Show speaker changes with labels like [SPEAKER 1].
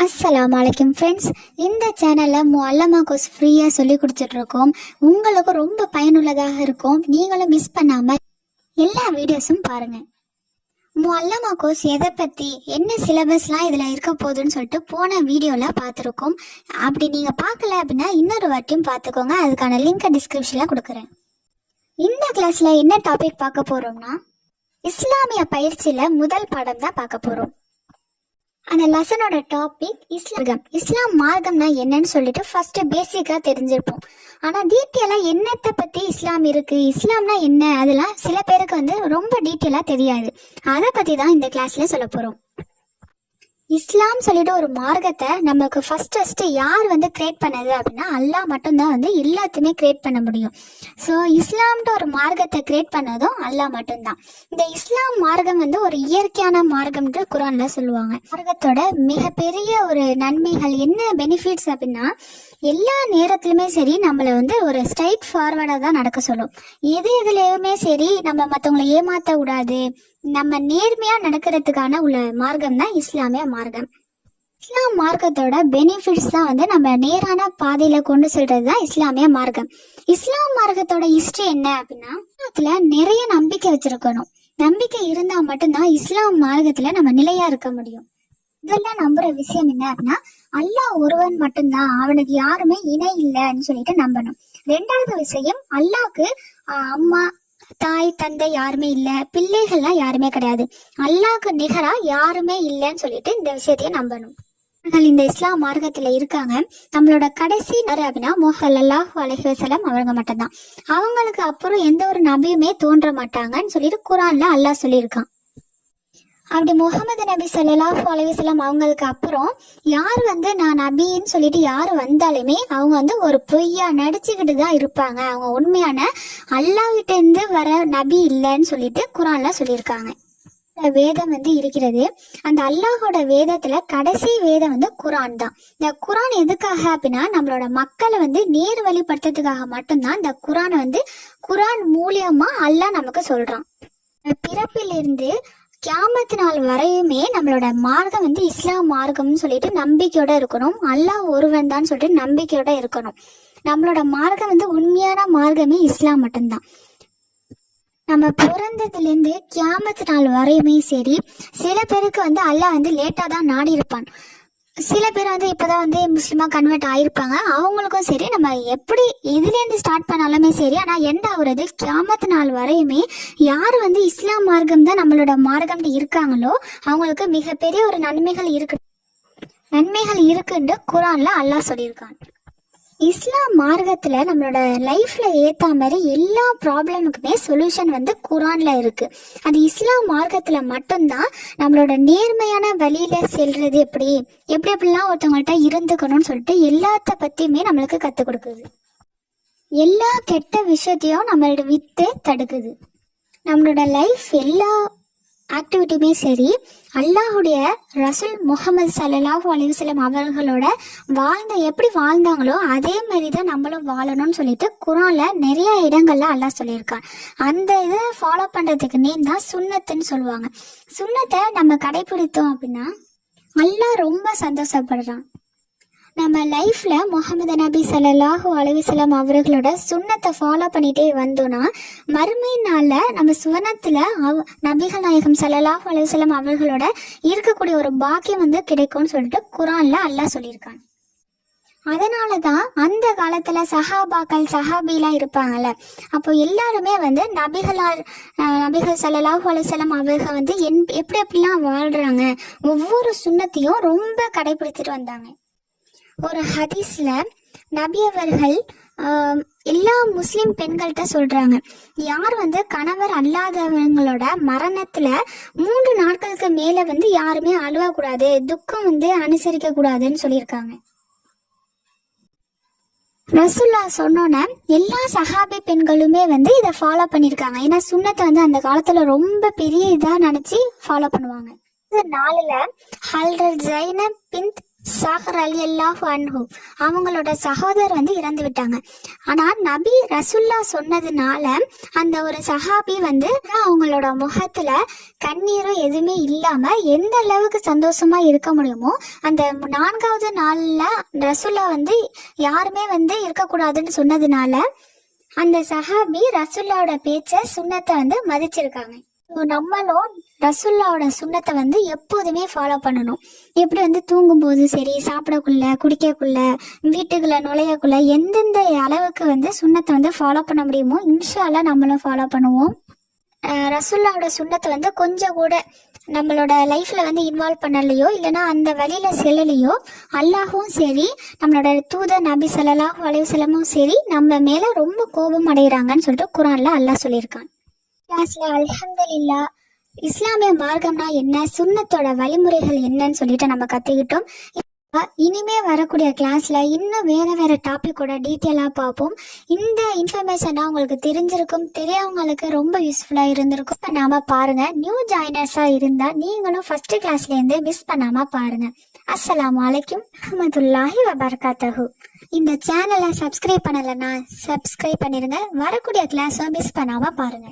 [SPEAKER 1] அஸ்ஸலாமு அலைக்கும் ஃப்ரெண்ட்ஸ். இந்த சேனலில் முஅல்லமா கோர்ஸ் ஃப்ரீயாக சொல்லி கொடுத்துட்ருக்கோம். உங்களுக்கு ரொம்ப பயனுள்ளதாக இருக்கும். நீங்களும் மிஸ் பண்ணாமல் எல்லா வீடியோஸும் பாருங்கள். முஅல்லமா கோர்ஸ் எதை பற்றி என்ன சிலபஸ்லாம் இதில் இருக்க போகுதுன்னு சொல்லிட்டு போன வீடியோவில் பார்த்துருக்கோம். அப்படி நீங்கள் பார்க்கல அப்படின்னா இன்னொரு வாட்டியும் பார்த்துக்கோங்க. அதுக்கான லிங்கை டிஸ்கிரிப்ஷனில் கொடுக்குறேன். இந்த கிளாஸில் என்ன டாபிக் பார்க்க போகிறோம்னா, இஸ்லாமிய பயிற்சியில் முதல் பாடம் தான் பார்க்க போகிறோம். அந்த லெசனோட டாபிக் இஸ்லாம் மார்க்கம்னா என்னன்னு சொல்லிட்டு ஃபர்ஸ்ட் பேசிக்கா தெரிஞ்சிருப்போம். ஆனா டீட்டெயிலா என்னத்தை பத்தி இஸ்லாம் இருக்கு, இஸ்லாம்னா என்ன, அதெல்லாம் சில பேருக்கு ரொம்ப டீட்டெயிலா தெரியாது. அதை பத்தி தான் இந்த கிளாஸ்ல சொல்ல போறோம். இஸ்லாம் சொல்லிட்டு ஒரு மார்க்கத்தை நமக்கு ஃபர்ஸ்ட் யார் கிரியேட் பண்ணது அப்படின்னா அல்லாஹ் மட்டும்தான் எல்லாத்தையுமே கிரியேட் பண்ண முடியும். ஸோ இஸ்லாம்ன்ற ஒரு மார்க்கத்தை கிரியேட் பண்ணதும் அல்லாஹ் மட்டும்தான். இந்த இஸ்லாம் மார்க்கம் ஒரு இயற்கையான மார்க்கம்ன்ற குர்ஆன்ல சொல்லுவாங்க. மார்க்கத்தோட மிகப்பெரிய ஒரு நன்மைகள் என்ன பெனிஃபிட்ஸ் அப்படின்னா, எல்லா நேரத்திலுமே சரி நம்மளை ஒரு ஸ்ட்ரைட் ஃபார்வர்டாக தான் நடக்க சொல்லும். எதுலையுமே சரி நம்ம மற்றவங்களை ஏமாற்ற கூடாது, நம்ம நேர்மையாக நடக்கிறதுக்கான உள்ள மார்க்கம் தான் இஸ்லாமிய மார்க்கம். இஸ்லாம் மார்க்கத்தோட பெனிஃபிட்ஸ் தான் நம்ம நேரான பாதையில் கொண்டு செல்றது தான் இஸ்லாமிய மார்க்கம். இஸ்லாம் மார்க்கத்தோட ஹிஸ்ட்ரி என்ன அப்படின்னா, அதுல நிறைய நம்பிக்கை வச்சிருக்கணும். நம்பிக்கை இருந்தால் மட்டும்தான் இஸ்லாம் மார்க்கத்தில் நம்ம நிலையாக இருக்க முடியும். இதெல்லாம் நம்புற விஷயம் என்ன அப்படின்னா, அல்லாஹ் ஒருவன் மட்டும்தான், அவனுக்கு யாருமே இணை இல்லைன்னு சொல்லிட்டு நம்பணும். ரெண்டாவது விஷயம், அல்லாஹ்க்கு அம்மா தாய் தந்தை யாருமே இல்லை, பிள்ளைகள்லாம் யாருமே கிடையாது, அல்லாஹ்க்கு நிகரா யாருமே இல்லைன்னு சொல்லிட்டு இந்த விஷயத்தையும் நம்பணும். இந்த இஸ்லாம் மார்க்கத்துல இருக்காங்க. நம்மளோட கடைசி அப்படின்னா ஸல்லல்லாஹு அலைஹி வஸல்லம் அவங்க மட்டும்தான். அவங்களுக்கு அப்புறம் எந்த ஒரு நபியுமே தோன்ற மாட்டாங்கன்னு சொல்லிட்டு குர்ஆன்ல அல்லாஹ் சொல்லியிருக்கான். அப்படி முகமது நபி ஸல்லல்லாஹு அலைஹி வஸல்லம் அவங்களுக்கு அப்புறம் யார் நான் நபின்னு சொல்லிட்டு யார் வந்தாலுமே அவங்க ஒரு பொய்யா நடிச்சுக்கிட்டு தான் இருப்பாங்க. அவங்க உண்மையான அல்லாஹ்கிட்ட இருந்து வர நபி இல்லைன்னு சொல்லிட்டு குர்ஆன்ல சொல்லியிருக்காங்க. வேதம் இருக்கிறது. அந்த அல்லாஹோட வேதத்துல கடைசி வேதம் குர்ஆன் தான். இந்த குர்ஆன் எதுக்காக அப்படின்னா, நம்மளோட மக்களை நேர் வழிபடுத்துறதுக்காக மட்டும்தான் இந்த குர்ஆனை குர்ஆன் மூலியமா அல்லாஹ் நமக்கு சொல்றான். பிறப்பிலிருந்து கியாமத்து நாள் வரையுமே நம்மளோட மார்க்கம் இஸ்லாம் மார்க்கம்னு சொல்லிட்டு நம்பிக்கையோட இருக்கணும். அல்லாஹ் ஒருவன் தான் சொல்லிட்டு நம்பிக்கையோட இருக்கணும். நம்மளோட மார்க்கம் உண்மையான மார்க்கமே இஸ்லாம் மட்டும்தான். நம்ம பிறந்ததுலேருந்து கியாமத்து நாள் வரையுமே சரி, சில பேருக்கு அல்லாஹ் லேட்டா தான் நாடி இருப்பான். சில பேர் இப்போதான் முஸ்லீமா கன்வெர்ட் ஆயிருப்பாங்க. அவங்களுக்கும் சரி, நம்ம எப்படி இதுலேருந்து ஸ்டார்ட் பண்ணாலுமே சரி, ஆனால் எண்ட் ஆகுறது கியாமத்து நாள் வரையுமே யார் இஸ்லாம் மார்க்கம் தான் நம்மளோட மார்க்கம் இருக்காங்களோ அவங்களுக்கு மிகப்பெரிய ஒரு நன்மைகள் இருக்குன்னு குர்ஆன்ல அல்லாஹ் சொல்லியிருக்கான். இஸ்லாம் மார்க்கத்துல நம்மளோட லைஃப்ல ஏத்த மாதிரி எல்லா ப்ராப்ளமுக்குமே சொல்யூஷன் குர்ஆன்ல இருக்கு. அது இஸ்லாம் மார்க்கத்துல மட்டும்தான் நம்மளோட நேர்மையான வழியில செல்றது எப்படிலாம் ஒருத்தவங்கள்ட்ட இருந்துக்கணும்னு சொல்லிட்டு எல்லாத்த பத்தியுமே நம்மளுக்கு கற்றுக் கொடுக்குது. எல்லா கெட்ட விஷயத்தையும் நம்மளோட விட்டு தடுக்குது. நம்மளோட லைஃப் எல்லா ஆக்டிவிட்டியுமே சரி, அல்லாஹுடைய ரசூல் முஹம்மது ஸல்லல்லாஹு அலைஹி வஸல்லம் அவர்களோட எப்படி வாழ்ந்தாங்களோ அதே மாதிரி தான் நம்மளும் வாழணும்னு சொல்லிட்டு குர்ஆன்ல நிறைய இடங்கள்ல அல்லாஹ் சொல்லியிருக்கான். அந்த இதை ஃபாலோ பண்றதுக்கு நேம் தான் சுன்னத்துன்னு சொல்லுவாங்க. சுன்னத்தை நம்ம கடைபிடித்தோம் அப்படின்னா அல்லாஹ் ரொம்ப சந்தோஷப்படுறான். நம்ம லைஃப்ல முஹம்மது நபி ஸல்லல்லாஹு அலைஹி வஸல்லம் அவர்களோட சுன்னத்தை ஃபாலோ பண்ணிட்டே வந்தோம்னா மறுமை நாள்ல நம்ம சுவனத்துல நபிகள் நாயகம் ஸல்லல்லாஹு அலைஹி வஸல்லம் அவர்களோட இருக்கக்கூடிய ஒரு பாக்கியம் கிடைக்கும்னு சொல்லிட்டு குர்ஆன்ல அல்லாஹ் சொல்லியிருக்கான். அதனாலதான் அந்த காலத்துல சஹாபிலாம் இருப்பாங்கல்ல, அப்போ எல்லாருமே நபிகள் ஸல்லல்லாஹு அலைஹி வஸல்லம் அவர்கள் எப்படிலாம் வாழ்றாங்க, ஒவ்வொரு சுன்னத்தையும் ரொம்ப கடைபிடிச்சிட்டு வந்தாங்க. ஒரு ஹதீஸ்ல நபி அவர்கள் எல்லா முஸ்லிம் பெண்கள்கிட்ட சொல்றாங்க, யார் கணவர் அல்லாதவங்களோட மரணத்துல 3 நாட்களுக்கு மேல யாருமே அழுவக்கூடாது, துக்கம் அனுசரிக்க கூடாதுன்னு சொல்லியிருக்காங்க. ரசூல்லா சொன்னோன்னே எல்லா சஹாபி பெண்களுமே இதை ஃபாலோ பண்ணியிருக்காங்க. ஏன்னா சுன்னத்தை அந்த காலத்துல ரொம்ப பெரிய இதா நினைச்சு ஃபாலோ பண்ணுவாங்க. இந்த நாளில் ஹல்ரத் ஜைனப் பின்த் சாகர் அலி அல்லாஹு அன்ஹு அவங்களோட சகோதரர் வந்து இறந்து விட்டாங்க. ஆனா நபி ரசுல்லா சொன்னதுனால அந்த ஒரு சஹாபி வந்து அவங்களோட முகத்துல கண்ணீரும் எதுவுமே இல்லாம எந்த அளவுக்கு சந்தோஷமா இருக்க முடியுமோ அந்த 4வது நாள்ல ரசுல்லா வந்து யாருமே வந்து இருக்கக்கூடாதுன்னு சொன்னதுனால அந்த சஹாபி ரசுல்லாவோட பேச்ச சுன்னத்தை வந்து மதிச்சிருக்காங்க. நம்மளும் ரசுல்லாவோட சுண்ணத்தை வந்து எப்போதுமே ஃபாலோ பண்ணணும். எப்படி வந்து தூங்கும்போது சரி, சாப்பிடக்குள்ள, குடிக்கக்குள்ள, வீட்டுக்குள்ள நுழையக்குள்ள எந்தெந்த அளவுக்கு வந்து சுண்ணத்தை வந்து ஃபாலோ பண்ண முடியுமோ இன்ஷா அல்லாஹ் நம்மளும் ஃபாலோ பண்ணுவோம். ரசுல்லாவோட சுண்ணத்தை வந்து கொஞ்சம் கூட நம்மளோட லைஃப்ல வந்து இன்வால்வ் பண்ணலையோ இல்லைன்னா அந்த வழியில செல்லலையோ அல்லாஹும் சரி நம்மளோட தூதர் நபி ஸல்லல்லாஹு அலைஹி வஸல்லமும் சரி நம்ம மேல ரொம்ப கோபம் அடைகிறாங்கன்னு சொல்லிட்டு குர்ஆன்ல அல்லாஹ் சொல்லியிருக்கான். கிளாஸ்ல அல்ஹம்துலில்லாஹ் இஸ்லாமிய மார்க்கம்னா என்ன, சுன்னத்தோட வழிமுறைகள் என்னன்னு சொல்லிட்டு நம்ம கத்துக்கிட்டோம். இனிமே வரக்கூடிய கிளாஸ்ல இன்னும் வேற டாபிக்கோட டீட்டெயிலா பார்ப்போம். இந்த இன்ஃபர்மேஷனா உங்களுக்கு தெரிஞ்சிருக்கும், தெரியவங்களுக்கு ரொம்ப யூஸ்ஃபுல்லா இருந்திருக்கும். நாம பாருங்க. நியூ ஜாயினர்ஸா இருந்தா நீங்களும் ஃபர்ஸ்ட் கிளாஸ்ல இருந்து மிஸ் பண்ணாம பாருங்க. அஸ்ஸலாமு அலைக்கும் வரஹ்மத்துல்லாஹி வபரகாத்துஹு. இந்த சேனலை சப்ஸ்கிரைப் பண்ணலைன்னா சப்ஸ்கிரைப் பண்ணிருங்க. வரக்கூடிய கிளாஸை மிஸ் பண்ணாம பாருங்க.